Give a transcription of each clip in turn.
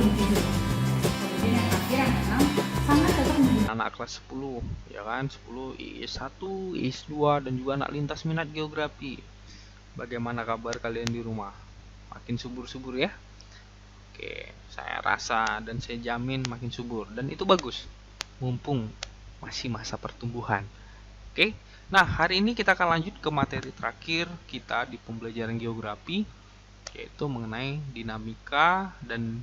individu. Kemudian yang terakhir yang keenam, sangat cocok menggunakan anak kelas 10 ya kan, 10 IS1, IS2 dan juga anak lintas minat geografi. Bagaimana kabar kalian di rumah? Makin subur-subur ya? Oke, saya rasa dan saya jamin makin subur dan itu bagus. Mumpung masih masa pertumbuhan. Oke. Nah, hari ini kita akan lanjut ke materi terakhir kita di pembelajaran geografi, yaitu mengenai dinamika dan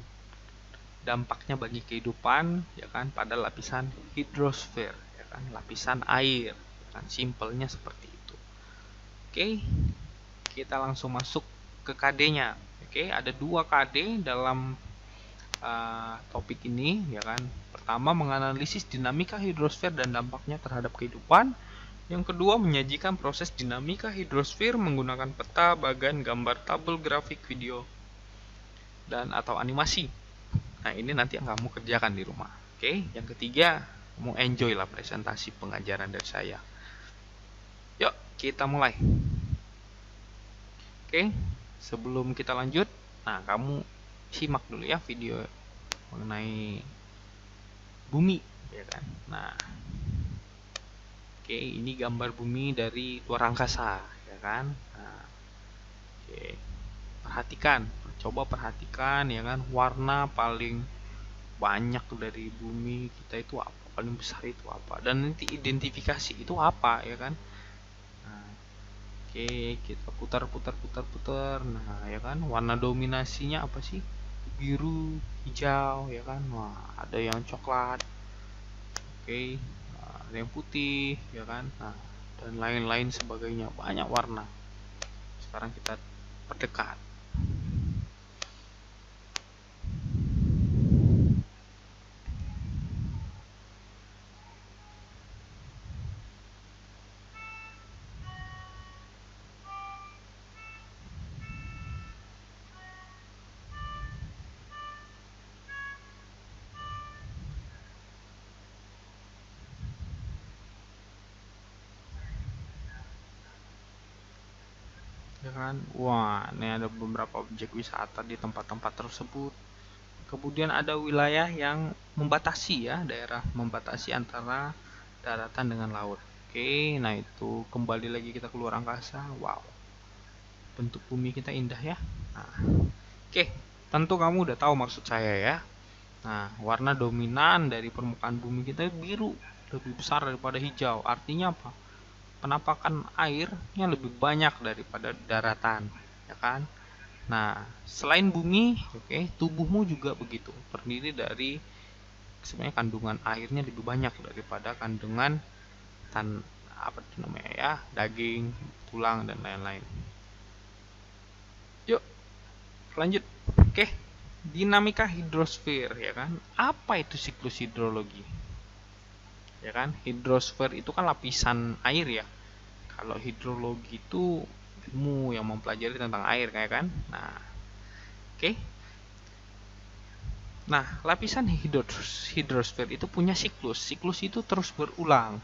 dampaknya bagi kehidupan ya kan pada lapisan hidrosfer ya kan, lapisan air ya kan, simpelnya seperti itu. Oke, kita langsung masuk ke KD-nya. Oke, ada 2 KD dalam topik ini ya kan. Pertama, menganalisis dinamika hidrosfer dan dampaknya terhadap kehidupan. Yang kedua, menyajikan proses dinamika hidrosfer menggunakan peta, bagan, gambar, tabel, grafik, video, dan atau animasi. Nah, ini nanti yang kamu kerjakan di rumah. Oke, yang ketiga, kamu enjoy lah presentasi pengajaran dari saya. Yuk, kita mulai. Oke, sebelum kita lanjut, nah kamu simak dulu ya video mengenai bumi, ya kan. Nah, oke, ini gambar bumi dari luar angkasa, ya kan. Nah, oke, perhatikan, coba perhatikan ya kan, warna paling banyak dari bumi kita itu apa, paling besar itu apa, dan nanti identifikasi itu apa ya kan. Nah, oke, kita putar. Nah ya kan, warna dominasinya apa sih? Biru, hijau ya kan. Wah, ada yang coklat, oke, nah, ada yang putih ya kan. Nah, dan lain-lain sebagainya, banyak warna. Sekarang kita perdekat. Ya kan, wah, ini ada beberapa objek wisata di tempat-tempat tersebut. Kemudian ada wilayah yang membatasi ya, daerah membatasi antara daratan dengan laut. Oke, nah itu kembali lagi kita keluar angkasa. Wow, bentuk bumi kita indah ya. Nah, oke, tentu kamu udah tahu maksud saya ya. Nah, warna dominan dari permukaan bumi kita biru, lebih besar daripada hijau. Artinya apa? Penampakan airnya lebih banyak daripada daratan, ya kan? Nah, selain bumi, oke, tubuhmu juga begitu. Terdiri dari sebenarnya kandungan airnya lebih banyak daripada kandungan apa itu namanya ya, daging, tulang dan lain-lain. Yuk, lanjut. Oke, dinamika hidrosfer ya kan. Apa itu siklus hidrologi? Ya kan, hidrosfer itu kan lapisan air ya. Kalau hidrologi itu ilmu yang mempelajari tentang air kayak kan. Nah, oke. Nah, lapisan hidrosfer itu punya siklus. Siklus itu terus berulang.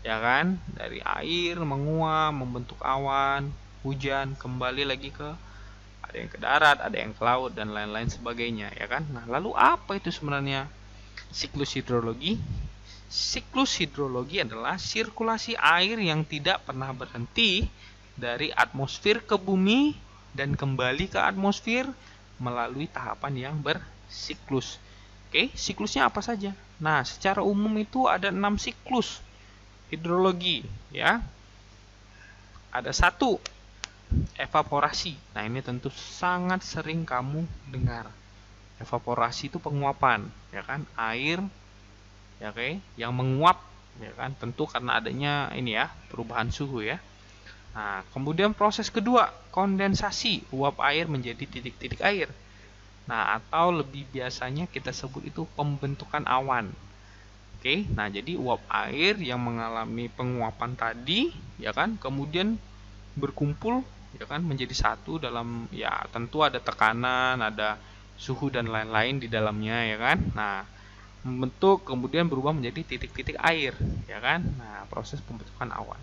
Ya kan? Dari air menguap, membentuk awan, hujan, kembali lagi ke ada yang ke darat, ada yang ke laut dan lain-lain sebagainya, ya kan? Nah, lalu apa itu sebenarnya siklus hidrologi? Siklus hidrologi adalah sirkulasi air yang tidak pernah berhenti dari atmosfer ke bumi dan kembali ke atmosfer melalui tahapan yang bersiklus. Oke, siklusnya apa saja? Nah, secara umum itu ada 6 siklus hidrologi ya. Ada 1, evaporasi. Nah, ini tentu sangat sering kamu dengar. Evaporasi itu penguapan, ya kan? Air ya, oke, yang menguap ya kan, tentu karena adanya ini ya, perubahan suhu ya. Nah, kemudian proses kedua, kondensasi, uap air menjadi titik-titik air. Nah, atau lebih biasanya kita sebut itu pembentukan awan. Oke, nah jadi uap air yang mengalami penguapan tadi ya kan, kemudian berkumpul ya kan menjadi satu dalam, ya tentu ada tekanan, ada suhu dan lain-lain di dalamnya ya kan. Nah, membentuk kemudian berubah menjadi titik-titik air ya kan. Nah, proses pembentukan awan.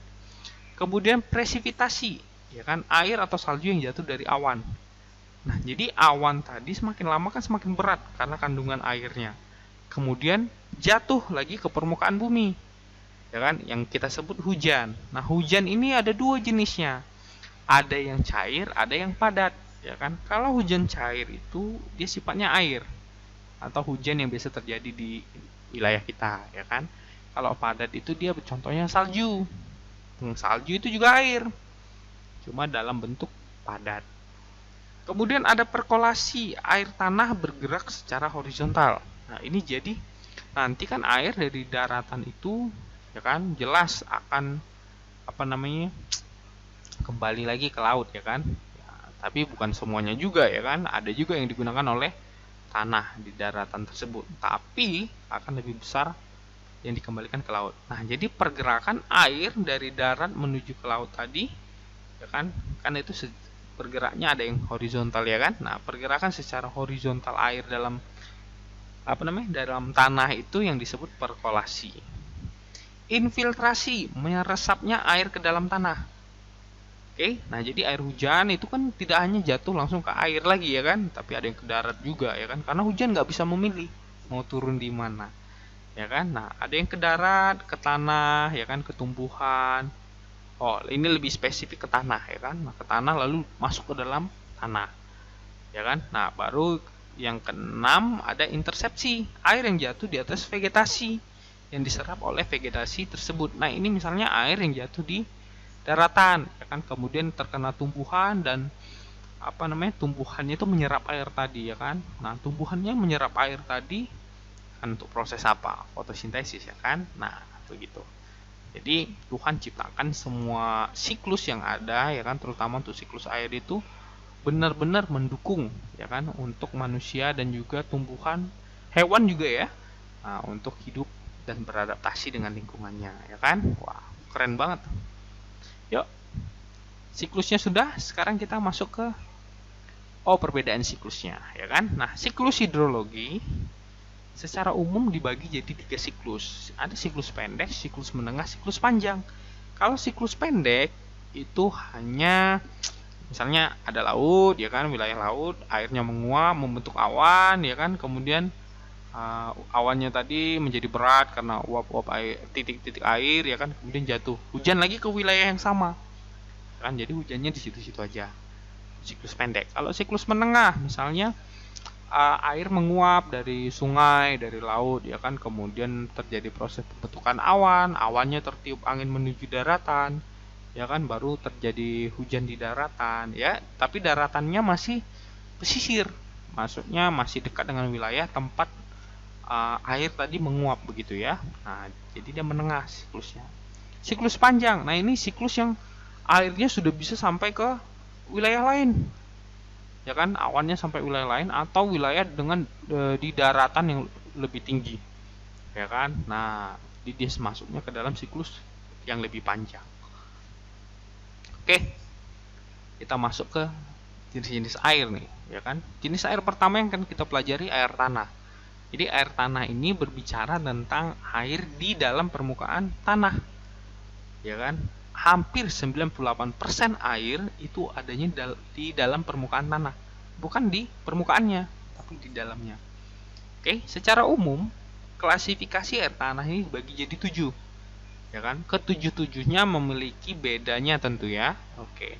Kemudian presipitasi ya kan, air atau salju yang jatuh dari awan. Nah, jadi awan tadi semakin lama kan semakin berat karena kandungan airnya. Kemudian jatuh lagi ke permukaan bumi, ya kan? Yang kita sebut hujan. Nah, hujan ini ada dua jenisnya. Ada yang cair, ada yang padat, ya kan? Kalau hujan cair itu dia sifatnya air atau hujan yang biasa terjadi di wilayah kita, ya kan? Kalau padat itu dia contohnya salju. Salju itu juga air, cuma dalam bentuk padat. Kemudian ada perkolasi, air tanah bergerak secara horizontal. Nah, ini jadi nanti kan air dari daratan itu, ya kan, jelas akan kembali lagi ke laut, ya kan. Ya, tapi bukan semuanya juga, ya kan. Ada juga yang digunakan oleh tanah di daratan tersebut, tapi akan lebih besar yang dikembalikan ke laut. Nah, jadi pergerakan air dari darat menuju ke laut tadi, ya kan itu bergeraknya ada yang horizontal, ya kan. Nah, pergerakan secara horizontal air dalam dalam tanah itu yang disebut perkolasi. Infiltrasi, meresapnya air ke dalam tanah. Oke, nah jadi air hujan itu kan tidak hanya jatuh langsung ke air lagi, ya kan, tapi ada yang ke darat juga, ya kan, karena hujan nggak bisa memilih mau turun di mana, ya kan. Nah, ada yang ke darat, ke tanah, ya kan, ke tumbuhan. Oh, ini lebih spesifik ke tanah, ya kan. Nah, ke tanah lalu masuk ke dalam tanah, ya kan. Nah, baru yang keenam ada intersepsi, air yang jatuh di atas vegetasi yang diserap oleh vegetasi tersebut. Nah, ini misalnya air yang jatuh di daratan, ya kan, kemudian terkena tumbuhan dan tumbuhannya itu menyerap air tadi, ya kan. Nah, tumbuhannya menyerap air tadi kan untuk proses apa? Fotosintesis, ya kan. Nah, begitu. Jadi Tuhan ciptakan semua siklus yang ada, ya kan, terutama untuk siklus air itu benar-benar mendukung, ya kan, untuk manusia dan juga tumbuhan, hewan juga, ya, nah, untuk hidup dan beradaptasi dengan lingkungannya, ya kan. Wah, keren banget. Yuk, siklusnya sudah, sekarang kita masuk ke perbedaan siklusnya, ya kan. Nah, siklus hidrologi secara umum dibagi jadi 3 siklus. Ada siklus pendek, siklus menengah, siklus panjang. Kalau siklus pendek itu hanya misalnya ada laut, ya kan, wilayah laut, airnya menguap, membentuk awan, ya kan, kemudian awannya tadi menjadi berat karena uap-uap air, titik-titik air, ya kan, kemudian jatuh. Hujan lagi ke wilayah yang sama. Ya kan, jadi hujannya di situ-situ aja. Siklus pendek. Kalau siklus menengah, misalnya air menguap dari sungai, dari laut, ya kan, kemudian terjadi proses pembentukan awan, awannya tertiup angin menuju daratan, ya kan, baru terjadi hujan di daratan, ya, tapi daratannya masih pesisir, maksudnya masih dekat dengan wilayah tempat air tadi menguap, begitu, ya. Nah, jadi dia menengah siklusnya. Siklus panjang, nah ini siklus yang airnya sudah bisa sampai ke wilayah lain, ya kan, awannya sampai wilayah lain atau wilayah dengan di daratan yang lebih tinggi, ya kan. Nah, dia masuknya ke dalam siklus yang lebih panjang. Oke, kita masuk ke jenis-jenis air nih, ya kan. Jenis air pertama yang akan kita pelajari air tanah. Jadi air tanah ini berbicara tentang air di dalam permukaan tanah, ya kan. Hampir 98% air itu adanya di dalam permukaan tanah, bukan di permukaannya, tapi di dalamnya. Oke, secara umum klasifikasi air tanah ini dibagi jadi 7, ya kan. Ketujuh-tujuhnya memiliki bedanya tentu, ya. Oke,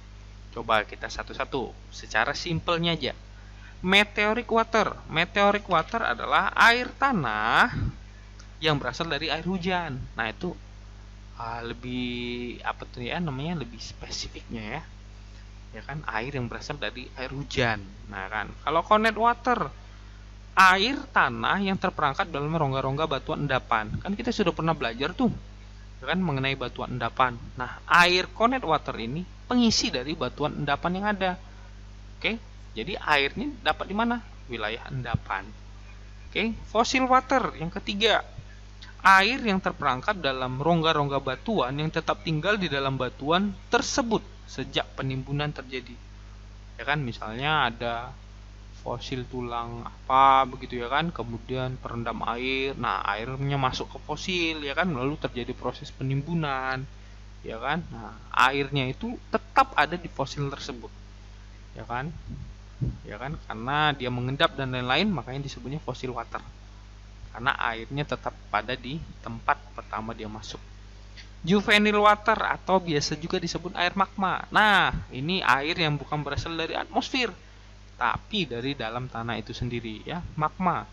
coba kita satu-satu secara simpelnya aja. Meteoric water. Meteoric water adalah air tanah yang berasal dari air hujan. Nah, itu lebih lebih spesifiknya, ya kan, air yang berasal dari air hujan. Nah, kan, kalau condensed water, air tanah yang terperangkap dalam rongga-rongga batuan endapan. Kan kita sudah pernah belajar tuh, ya kan, mengenai batuan endapan. Nah, air condensed water ini pengisi dari batuan endapan yang ada. Oke, jadi airnya dapat di mana? Wilayah endapan. Oke, fossil water yang ketiga, air yang terperangkap dalam rongga-rongga batuan yang tetap tinggal di dalam batuan tersebut sejak penimbunan terjadi, ya kan. Misalnya ada fosil tulang apa begitu, ya kan, kemudian perendam air, nah airnya masuk ke fosil, ya kan, lalu terjadi proses penimbunan, ya kan. Nah, airnya itu tetap ada di fosil tersebut, ya kan. ya kan, karena dia mengendap dan lain-lain, makanya disebutnya fossil water, karena airnya tetap pada di tempat pertama dia masuk. Juvenile water atau biasa juga disebut air magma. Nah, ini air yang bukan berasal dari atmosfer, tapi dari dalam tanah itu sendiri, ya, magma.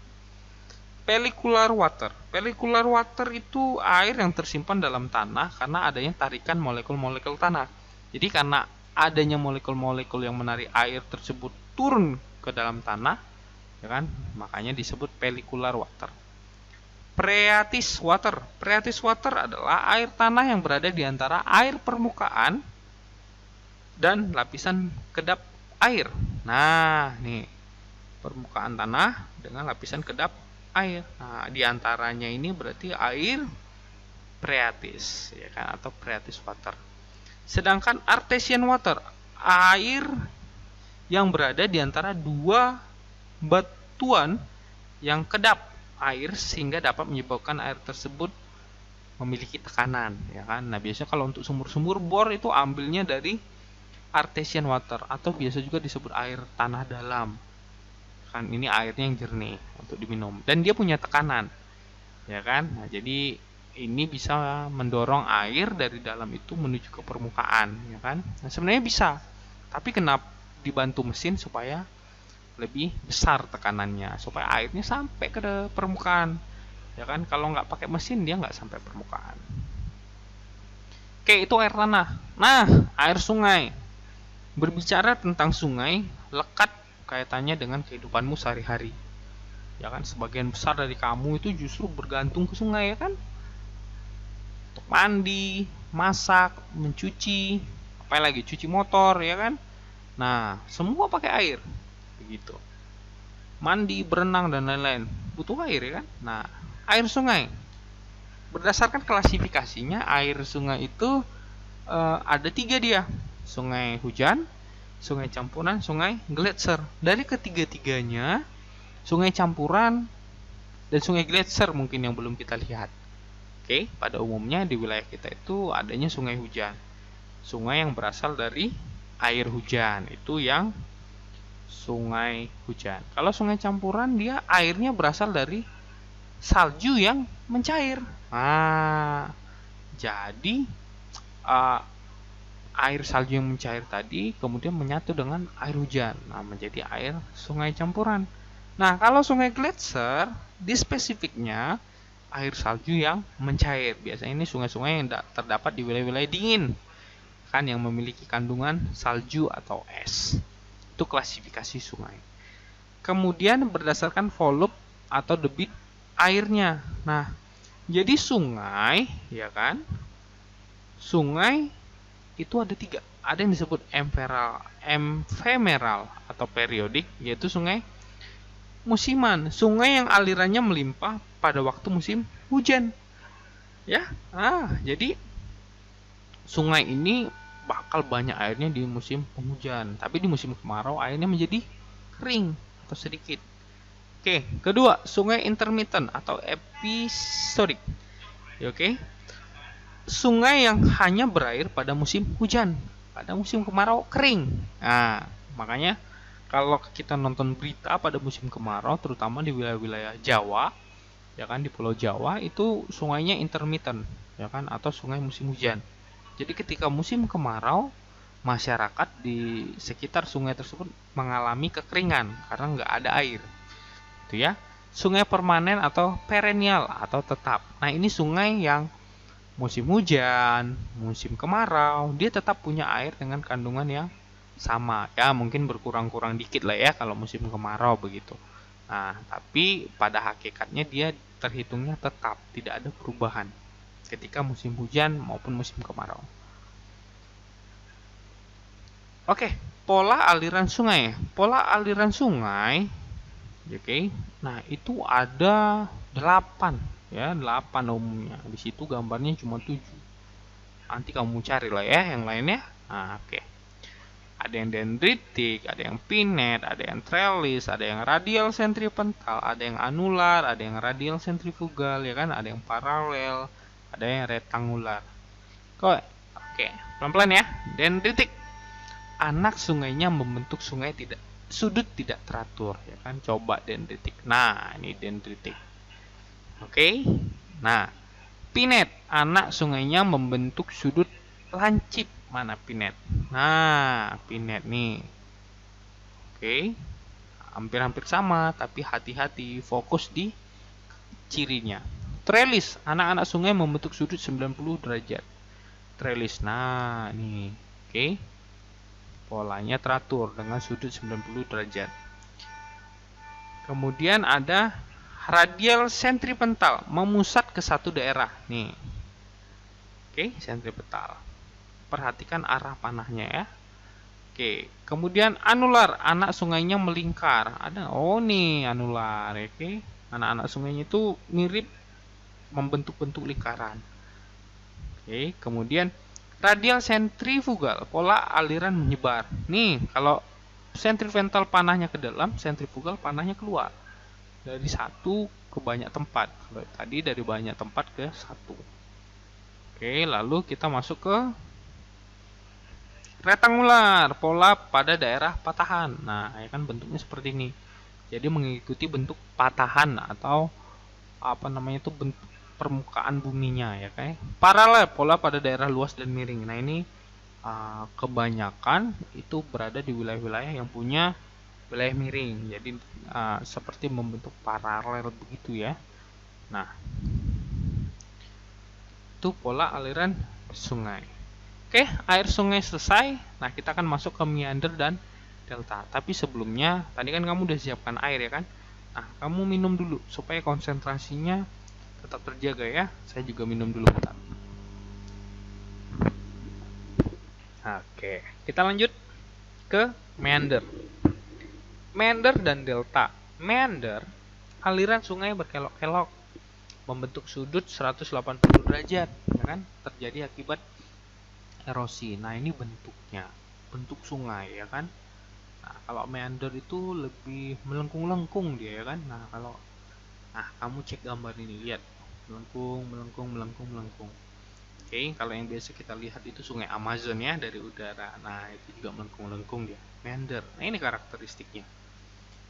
Pellicular water. Pellicular water itu air yang tersimpan dalam tanah karena adanya tarikan molekul-molekul tanah. Jadi karena adanya molekul-molekul yang menarik air tersebut turun ke dalam tanah, ya kan, makanya disebut pellicular water. Phreatis water. Phreatis water adalah air tanah yang berada di antara air permukaan dan lapisan kedap air. Nah, nih, permukaan tanah dengan lapisan kedap air. Nah, di antaranya ini berarti air phreatis, ya kan, atau phreatis water. Sedangkan artesian water, air yang berada di antara dua batuan yang kedap air sehingga dapat menyebabkan air tersebut memiliki tekanan, ya kan. Nah, biasanya kalau untuk sumur-sumur bor itu ambilnya dari artesian water atau biasa juga disebut air tanah dalam. Kan ini airnya yang jernih untuk diminum dan dia punya tekanan, ya kan. Nah, jadi ini bisa mendorong air dari dalam itu menuju ke permukaan, ya kan. Nah, sebenarnya bisa, tapi kenapa dibantu mesin supaya lebih besar tekanannya, supaya airnya sampai ke permukaan, ya kan. Kalau nggak pakai mesin dia nggak sampai permukaan. Oke, itu air tanah. Nah, air sungai. Berbicara tentang sungai, lekat kaitannya dengan kehidupanmu sehari-hari, ya kan. Sebagian besar dari kamu itu justru bergantung ke sungai, ya kan, untuk mandi, masak, mencuci, apa lagi, cuci motor, ya kan. Nah, semua pakai air begitu. Mandi, berenang dan lain-lain butuh air, ya kan. Nah, air sungai berdasarkan klasifikasinya, air sungai itu ada 3 dia: sungai hujan, sungai campuran, sungai gletser. Dari ketiga-tiganya, sungai campuran dan sungai gletser mungkin yang belum kita lihat. Oke, pada umumnya di wilayah kita itu adanya sungai hujan, sungai yang berasal dari air hujan, itu yang sungai hujan. Kalau sungai campuran, dia airnya berasal dari salju yang mencair. Nah, jadi air salju yang mencair tadi kemudian menyatu dengan air hujan, nah menjadi air sungai campuran. Nah, kalau sungai gletser, di spesifiknya air salju yang mencair. Biasanya ini sungai-sungai yang terdapat di wilayah-wilayah dingin, kan, yang memiliki kandungan salju atau es. Itu klasifikasi sungai. Kemudian berdasarkan volume atau debit airnya. Nah, jadi sungai, ya kan, sungai itu ada 3. Ada yang disebut ephemeral atau periodik, yaitu sungai musiman, sungai yang alirannya melimpah pada waktu musim hujan, ya. Jadi sungai ini bakal banyak airnya di musim penghujan, tapi di musim kemarau airnya menjadi kering atau sedikit. Oke, kedua, sungai intermittent atau episodik. Oke, sungai yang hanya berair pada musim hujan, pada musim kemarau kering. Nah, makanya kalau kita nonton berita pada musim kemarau, terutama di wilayah-wilayah Jawa, ya kan, di Pulau Jawa itu sungainya intermittent, ya kan, atau sungai musim hujan. Jadi ketika musim kemarau, masyarakat di sekitar sungai tersebut mengalami kekeringan karena nggak ada air, itu ya. Sungai permanen atau perennial atau tetap. Nah, ini sungai yang musim hujan, musim kemarau, dia tetap punya air dengan kandungan yang sama, ya, mungkin berkurang-kurang dikit lah ya kalau musim kemarau begitu. Nah, tapi pada hakikatnya dia terhitungnya tetap, tidak ada perubahan ketika musim hujan maupun musim kemarau. Oke, pola aliran sungai. Pola aliran sungai, oke. Nah, itu ada 8, ya, 8 umumnya. Di situ gambarnya cuma 7. Nanti kamu cari lah ya yang lainnya. Nah, oke. Ada yang dendritik, ada yang pinnet, ada yang trellis, ada yang radial sentripetal, ada yang anular, ada yang radial sentrifugal, ya kan, ada yang paralel, ada yang rektangular. Oke, pelan-pelan ya. Dendritik, anak sungainya membentuk sungai sudut tidak teratur, ya kan. Coba dendritik. Nah, ini dendritik. Oke. Nah, Pinet, anak sungainya membentuk sudut lancip. Mana Pinet? Nah, Pinet nih. Oke. Hampir-hampir sama, tapi hati-hati, fokus di cirinya. Trellis, anak-anak sungai membentuk sudut 90 derajat. Trellis. Nah, nih. Oke. Polanya teratur dengan sudut 90 derajat. Kemudian ada radial sentripetal, memusat ke satu daerah. Nih. Oke, sentripetal. Perhatikan arah panahnya ya. Oke, kemudian anular, anak sungainya melingkar. Ada, oh nih anular, oke. Anak-anak sungainya itu mirip membentuk-bentuk lingkaran. Oke, kemudian radial sentrifugal, pola aliran menyebar. Nih, kalau sentripetal panahnya ke dalam, sentrifugal panahnya keluar. Dari satu ke banyak tempat. Kalau tadi dari banyak tempat ke satu. Oke, lalu kita masuk ke rektangular, pola pada daerah patahan. Nah, ya kan bentuknya seperti ini. Jadi mengikuti bentuk patahan atau apa namanya itu bentuk permukaan buminya ya kan. Paralel, pola pada daerah luas dan miring. Nah, ini kebanyakan itu berada di wilayah-wilayah yang punya wilayah miring. Jadi seperti membentuk paralel begitu ya. Nah, itu pola aliran sungai. Oke, air sungai selesai. Nah, kita akan masuk ke meander dan delta. Tapi sebelumnya, tadi kan kamu udah siapkan air ya kan? Nah, kamu minum dulu supaya konsentrasinya tetap terjaga ya. Saya juga minum dulu bentar. Oke, kita lanjut ke meander. Meander dan delta. Meander, aliran sungai berkelok-kelok, membentuk sudut 180 derajat, ya kan? Terjadi akibat erosi. Nah, ini bentuknya, bentuk sungai ya kan. Nah, kalau meander itu lebih melengkung-lengkung dia ya kan. Nah, kamu cek gambar ini, lihat melengkung. Oke, kalau yang biasa kita lihat itu sungai Amazon ya dari udara. Nah, itu juga melengkung-lengkung dia, meander. Nah, ini karakteristiknya.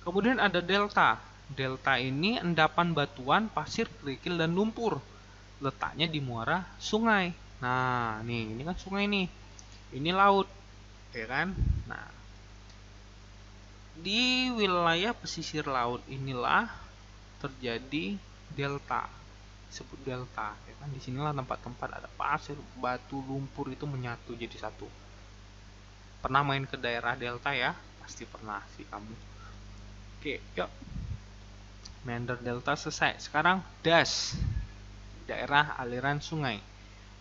Kemudian ada delta. Delta ini endapan batuan, pasir, kerikil dan lumpur. Letaknya di muara sungai. Nah, nih, ini kan sungai nih. Ini laut, ya kan? Nah, di wilayah pesisir laut inilah terjadi delta. Disebut delta, ya kan? Disinilah tempat-tempat ada pasir, batu, lumpur itu menyatu jadi satu. Pernah main ke daerah delta ya? Pasti pernah sih kamu. Oke, yuk. Meander delta selesai. Sekarang das, daerah aliran sungai.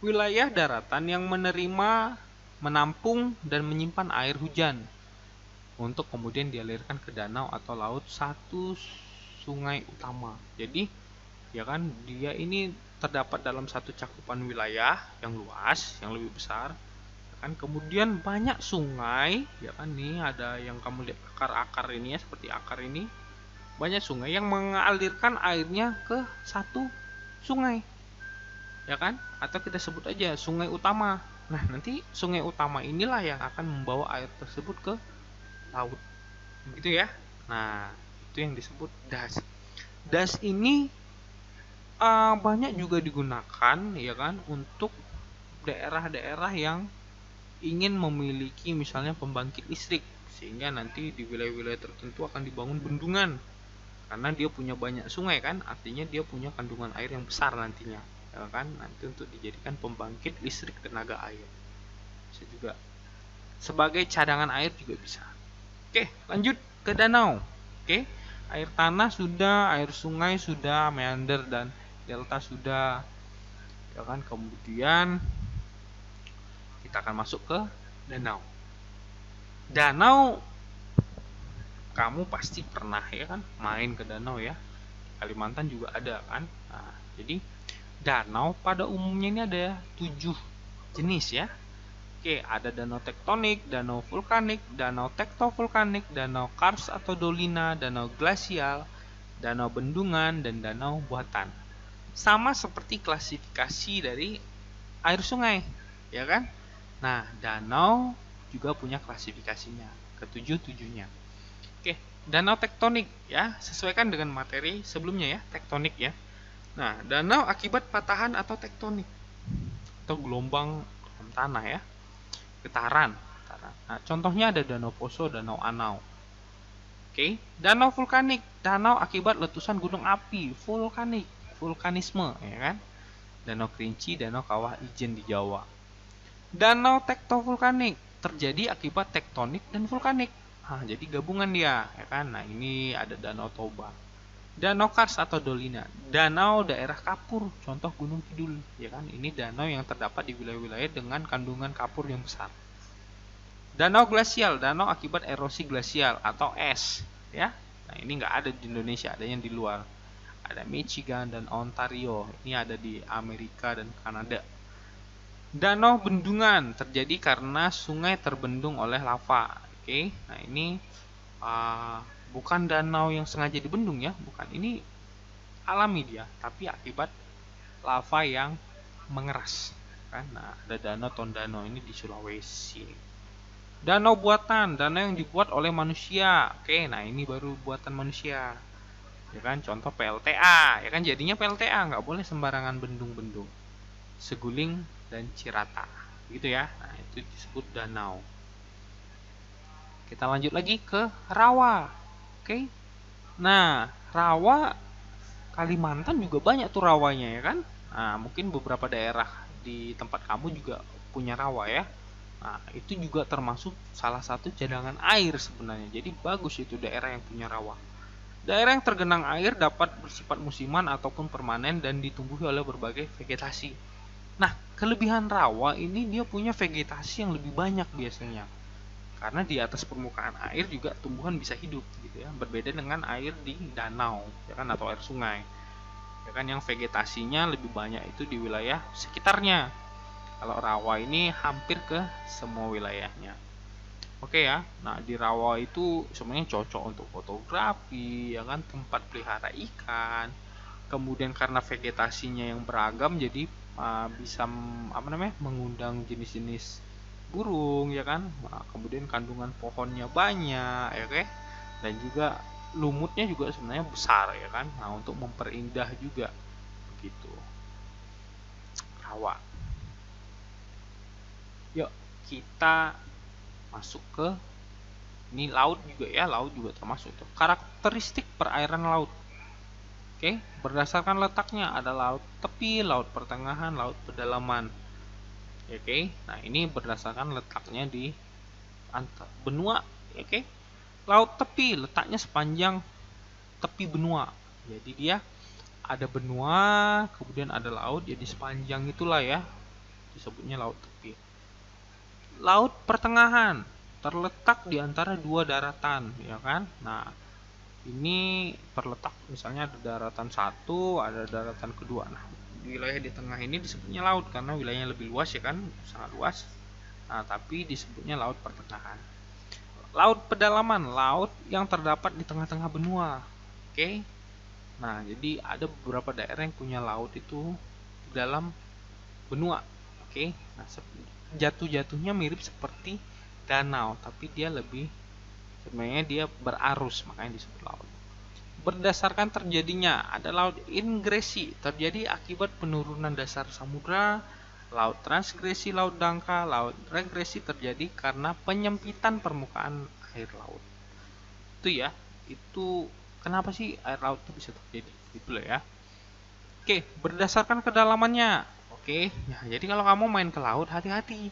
Wilayah daratan yang menerima, menampung, dan menyimpan air hujan untuk kemudian dialirkan ke danau atau laut satu sungai utama. Jadi, ya kan, dia ini terdapat dalam satu cakupan wilayah yang luas, yang lebih besar. Ya kan, kemudian banyak sungai, ya kan, nih ada yang kamu lihat akar-akar ini ya, seperti akar ini. Banyak sungai yang mengalirkan airnya ke satu sungai. Ya kan? Atau kita sebut aja sungai utama. Nah, nanti sungai utama inilah yang akan membawa air tersebut ke laut. Begitu ya. Nah, itu yang disebut das. Das ini banyak juga digunakan ya kan untuk daerah-daerah yang ingin memiliki misalnya pembangkit listrik, sehingga nanti di wilayah-wilayah tertentu akan dibangun bendungan. Karena dia punya banyak sungai kan, artinya dia punya kandungan air yang besar nantinya. Ya kan, nanti untuk dijadikan pembangkit listrik tenaga air bisa juga, sebagai cadangan air juga bisa. Oke, lanjut ke danau. Oke, air tanah sudah, air sungai sudah, meander dan delta sudah, ya kan. Kemudian kita akan masuk ke danau. Danau, kamu pasti pernah ya kan main ke danau ya. Kalimantan juga ada kan. Nah, jadi danau pada umumnya ini ada 7 jenis ya. Oke, ada danau tektonik, danau vulkanik, danau tektovulkanik, danau kars atau dolina, danau glasial, danau bendungan, dan danau buatan. Sama seperti klasifikasi dari air sungai, ya kan? Nah, danau juga punya klasifikasinya, ketujuh-tujuhnya. danau tektonik ya, sesuaikan dengan materi sebelumnya ya, tektonik ya. Nah, danau akibat patahan atau tektonik atau gelombang dalam tanah ya, getaran. Nah, contohnya ada Danau Poso, Danau Anau. Oke, danau vulkanik, danau akibat letusan gunung api, vulkanik, vulkanisme ya kan. Danau Kerinci, danau kawah ijen di Jawa. Danau tektovulkanik terjadi akibat tektonik dan vulkanik. Nah, jadi gabungan dia, ya kan? Nah, ini ada Danau Toba. Danau Kars atau Dolina, danau daerah kapur, contoh Gunung Kidul, ya kan? Ini danau yang terdapat di wilayah-wilayah dengan kandungan kapur yang besar. Danau glasial, danau akibat erosi glasial atau es, ya. Nah, ini nggak ada di Indonesia, adanya di luar. Ada Michigan dan Ontario, ini ada di Amerika dan Kanada. Danau bendungan terjadi karena sungai terbendung oleh lava. Oke, nah ini bukan danau yang sengaja dibendung ya, bukan. Ini alami dia, tapi akibat lava yang mengeras. Kan? Nah, ada danau Tondano ini di Sulawesi. Danau buatan, danau yang dibuat oleh manusia. Oke, nah ini baru buatan manusia. Ya kan, contoh PLTA, ya kan jadinya PLTA, nggak boleh sembarangan bendung-bendung. Seguling dan Cirata gitu ya. Nah, itu disebut danau. Kita lanjut lagi ke rawa. Oke. Nah, rawa Kalimantan juga banyak tuh rawanya ya kan. Nah, mungkin beberapa daerah di tempat kamu juga punya rawa ya. Nah, itu juga termasuk salah satu cadangan air sebenarnya. Jadi bagus itu daerah yang punya rawa. Daerah yang tergenang air dapat bersifat musiman ataupun permanen dan ditumbuhi oleh berbagai vegetasi. Nah, kelebihan rawa ini dia punya vegetasi yang lebih banyak biasanya. Karena di atas permukaan air juga tumbuhan bisa hidup gitu ya. Berbeda dengan air di danau, ya kan, atau air sungai. Ya kan, yang vegetasinya lebih banyak itu di wilayah sekitarnya. Kalau rawa ini hampir ke semua wilayahnya. Oke ya. Nah, di rawa itu sebenarnya cocok untuk fotografi, ya kan, tempat pelihara ikan. Kemudian karena vegetasinya yang beragam jadi bisa mengundang jenis-jenis burung ya kan. Nah, kemudian kandungan pohonnya banyak ya kan, dan juga lumutnya juga sebenarnya besar ya kan. Nah, untuk memperindah juga begitu rawa. Yuk kita masuk ke ini laut juga ya, laut juga termasuk tuh. Karakteristik perairan laut. Oke, berdasarkan letaknya ada laut tepi, laut pertengahan, laut pedalaman. Oke, nah ini berdasarkan letaknya di benua. Oke, laut tepi letaknya sepanjang tepi benua. Jadi dia ada benua, kemudian ada laut, jadi sepanjang itulah ya disebutnya laut tepi. Laut pertengahan terletak di antara dua daratan, ya kan? Nah, ini terletak misalnya ada daratan satu, ada daratan kedua. Nah, wilayah di tengah ini disebutnya laut karena wilayahnya lebih luas ya kan, sangat luas. Nah, tapi disebutnya laut pertengahan. Laut pedalaman, laut yang terdapat di tengah-tengah benua. Oke. Nah, jadi ada beberapa daerah yang punya laut itu di dalam benua. Oke. Nah, jatuh-jatuhnya mirip seperti danau, tapi dia lebih sebenarnya dia berarus, makanya disebut laut. Berdasarkan terjadinya ada laut ingresi terjadi akibat penurunan dasar samudra, laut transgresi, laut dangkal, laut regresi terjadi karena penyempitan permukaan air laut. Itu ya, itu kenapa sih air laut itu bisa terjadi gitu loh ya. Oke, berdasarkan kedalamannya. Oke, nah, jadi kalau kamu main ke laut hati-hati,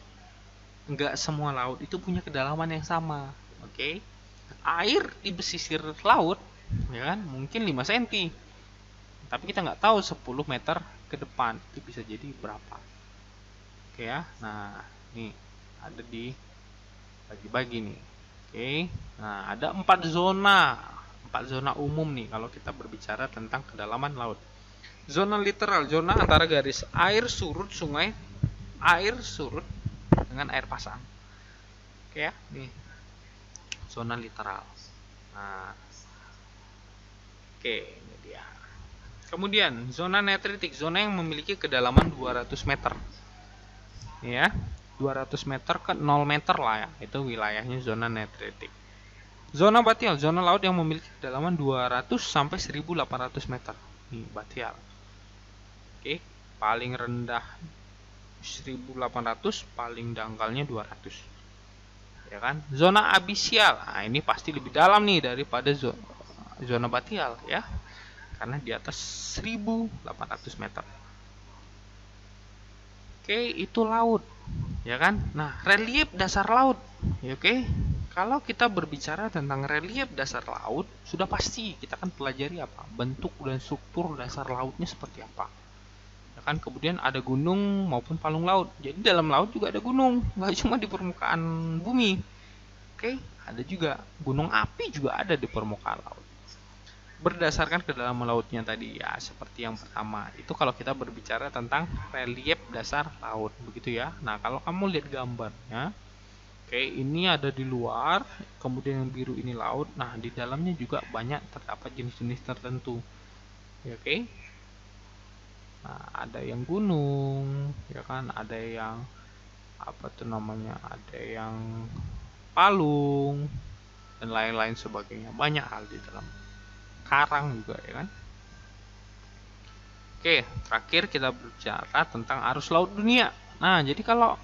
nggak semua laut itu punya kedalaman yang sama. Oke, air di pesisir laut ya kan mungkin 5 cm, tapi kita nggak tahu 10 meter ke depan itu bisa jadi berapa. Oke ya, nah ini ada di bagi-bagi nih. Oke, nah ada 4 zona umum nih kalau kita berbicara tentang kedalaman laut. Zona literal, zona antara garis air surut sungai, air surut dengan air pasang. Oke ya, nih zona literal. Nah, oke, ini dia. Kemudian zona netritik, zona yang memiliki kedalaman 200 meter. Ya, 200 meter ke 0 meter lah ya, itu wilayahnya zona netritik. Zona batial, zona laut yang memiliki kedalaman 200 sampai 1800 meter. Ini batial. Oke, paling rendah 1800, paling dangkalnya 200. Ya kan? Zona abisial. Nah, ini pasti lebih dalam nih daripada zona batial ya. Karena di atas 1800 meter. Oke, itu laut. Ya kan? Nah, relief dasar laut. Ya, oke. Kalau kita berbicara tentang relief dasar laut, sudah pasti kita akan pelajari apa? Bentuk dan struktur dasar lautnya seperti apa. Ya kan? Kemudian ada gunung maupun palung laut. Jadi dalam laut juga ada gunung, nggak cuma di permukaan bumi. Oke, ada juga gunung api juga ada di permukaan laut. Berdasarkan kedalaman lautnya tadi ya, seperti yang pertama itu kalau kita berbicara tentang relief dasar laut begitu ya. Nah, kalau kamu lihat gambarnya, oke, ini ada di luar, kemudian yang biru ini laut. Nah, di dalamnya juga banyak terdapat jenis-jenis tertentu ya, oke. Nah, ada yang gunung ya kan, ada yang apa tuh namanya, ada yang palung dan lain-lain sebagainya, banyak hal di dalam. Karang juga ya kan. Oke, terakhir kita berbicara tentang arus laut dunia. Nah, jadi kalau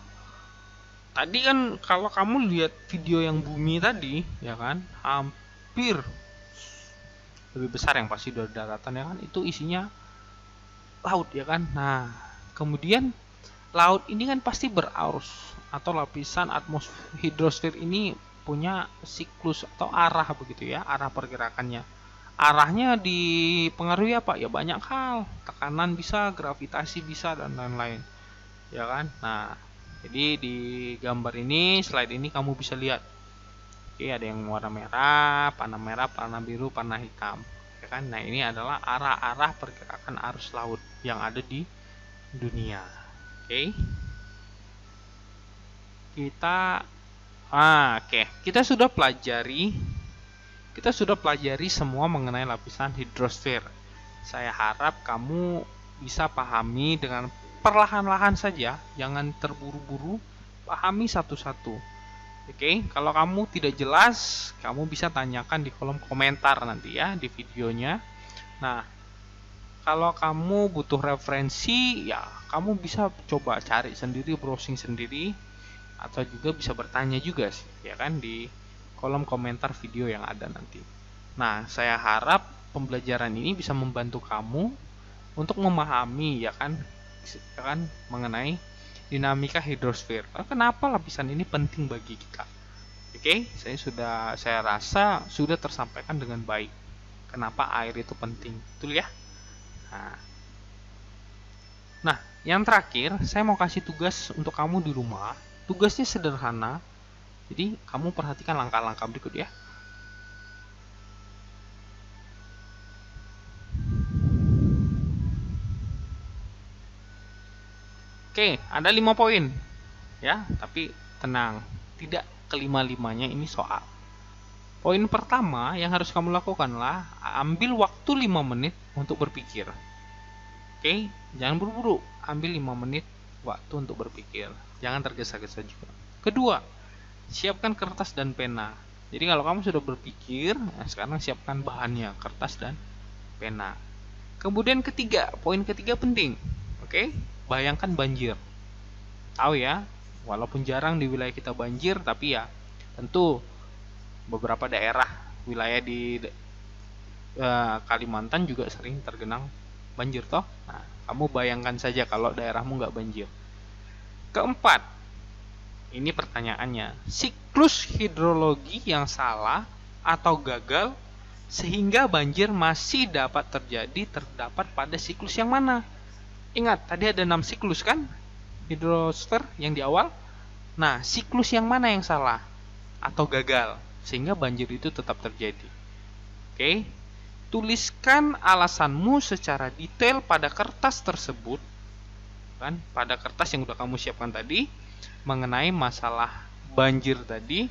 tadi kan kalau kamu lihat video yang bumi tadi ya kan, hampir lebih besar yang pasti dari daratan ya kan, itu isinya laut ya kan. Nah, kemudian laut ini kan pasti berarus atau lapisan atmosfer hidrosfer ini punya siklus atau arah begitu ya, arah pergerakannya. Arahnya dipengaruhi apa? Ya banyak hal. Tekanan bisa, gravitasi bisa, dan lain-lain. Ya kan? Nah, jadi di gambar ini, slide ini kamu bisa lihat. Oke, ada yang warna merah, warna biru, warna hitam. Ya kan? Nah, ini adalah arah-arah pergerakan arus laut yang ada di dunia. Oke. Kita sudah pelajari semua mengenai lapisan hidrosfer. Saya harap kamu bisa pahami dengan perlahan-lahan saja, jangan terburu-buru, pahami satu-satu. Oke, kalau kamu tidak jelas, kamu bisa tanyakan di kolom komentar nanti ya di videonya. Nah, kalau kamu butuh referensi, ya kamu bisa coba cari sendiri, browsing sendiri, atau juga bisa bertanya juga sih, ya kan, di kolom komentar video yang ada nanti. Nah, saya harap pembelajaran ini bisa membantu kamu untuk memahami ya kan mengenai dinamika hidrosfer. Kenapa lapisan ini penting bagi kita? Oke, saya rasa sudah tersampaikan dengan baik. Kenapa air itu penting? Betul ya? Nah, yang terakhir saya mau kasih tugas untuk kamu di rumah. Tugasnya sederhana. Jadi, kamu perhatikan langkah-langkah berikut ya. Oke, ada 5 poin. Ya, tapi tenang, tidak kelima-limanya ini soal. Poin pertama yang harus kamu lakukanlah ambil waktu 5 menit untuk berpikir. Oke, jangan buru-buru, ambil 5 menit waktu untuk berpikir. Jangan tergesa-gesa juga. Kedua, siapkan kertas dan pena. Jadi kalau kamu sudah berpikir, nah sekarang siapkan bahannya, kertas dan pena. Kemudian poin ketiga penting. Oke, bayangkan banjir. Tahu ya, walaupun jarang di wilayah kita banjir, tapi ya tentu beberapa daerah wilayah di Kalimantan juga sering tergenang banjir toh. Nah, kamu bayangkan saja kalau daerahmu nggak banjir. Keempat, ini pertanyaannya, siklus hidrologi yang salah atau gagal sehingga banjir masih dapat terdapat pada siklus yang mana? Ingat, tadi ada 6 siklus kan? Hidrosfer yang di awal. Nah, siklus yang mana yang salah atau gagal sehingga banjir itu tetap terjadi? Oke. Tuliskan alasanmu secara detail pada kertas tersebut. Kan? Pada kertas yang udah kamu siapkan tadi mengenai masalah banjir tadi,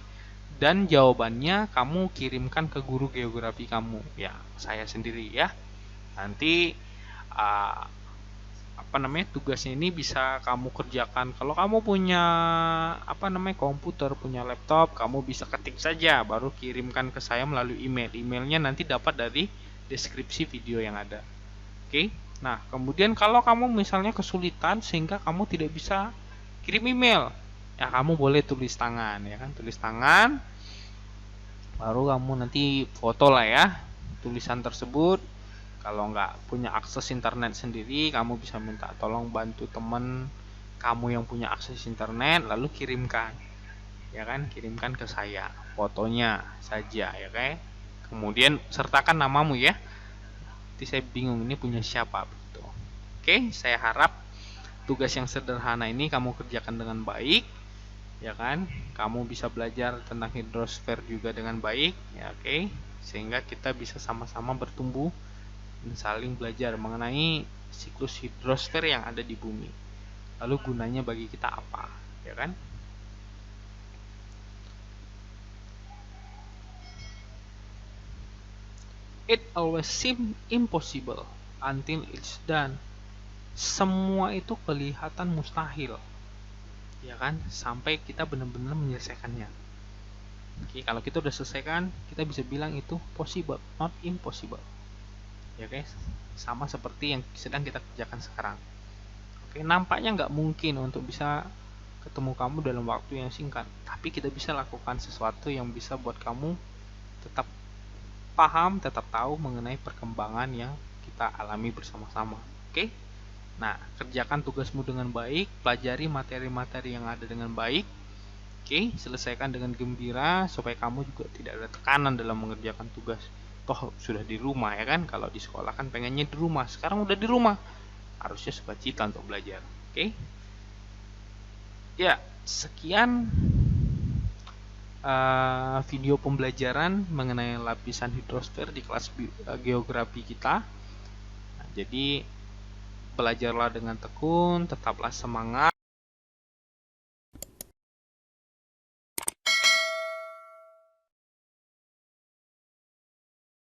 dan jawabannya kamu kirimkan ke guru geografi kamu ya, saya sendiri ya. Nanti tugasnya ini bisa kamu kerjakan. Kalau kamu punya komputer, punya laptop, kamu bisa ketik saja baru kirimkan ke saya melalui email. Emailnya nanti dapat dari deskripsi video yang ada. Oke. Nah, kemudian kalau kamu misalnya kesulitan sehingga kamu tidak bisa kirim email, ya kamu boleh tulis tangan, ya kan? Tulis tangan, baru kamu nanti foto lah ya tulisan tersebut. Kalau nggak punya akses internet sendiri, kamu bisa minta tolong bantu teman kamu yang punya akses internet, lalu kirimkan, ya kan? Kirimkan ke saya fotonya saja, ya kan? Kemudian sertakan namamu ya. Nanti saya bingung ini punya siapa begitu. Oke, saya harap tugas yang sederhana ini kamu kerjakan dengan baik, ya kan? Kamu bisa belajar tentang hidrosfer juga dengan baik, ya oke? Sehingga kita bisa sama-sama bertumbuh dan saling belajar mengenai siklus hidrosfer yang ada di bumi. Lalu gunanya bagi kita apa, ya kan? It always seems impossible until it's done. Semua itu kelihatan mustahil, ya kan? Sampai kita benar-benar menyelesaikannya. Oke, kalau kita udah selesaikan, kita bisa bilang itu possible, not impossible. Ya guys, sama seperti yang sedang kita kerjakan sekarang. Oke, nampaknya nggak mungkin untuk bisa ketemu kamu dalam waktu yang singkat, tapi kita bisa lakukan sesuatu yang bisa buat kamu tetap paham, tetap tahu mengenai perkembangan yang kita alami bersama-sama. Oke, nah kerjakan tugasmu dengan baik, pelajari materi-materi yang ada dengan baik. Oke, selesaikan dengan gembira supaya kamu juga tidak ada tekanan dalam mengerjakan tugas. Toh sudah di rumah, ya kan? Kalau di sekolah kan pengennya di rumah, sekarang udah di rumah, harusnya sukacita untuk belajar. Oke, ya sekian video pembelajaran mengenai lapisan hidrosfer di kelas geografi kita. Nah, jadi belajarlah dengan tekun, tetaplah semangat.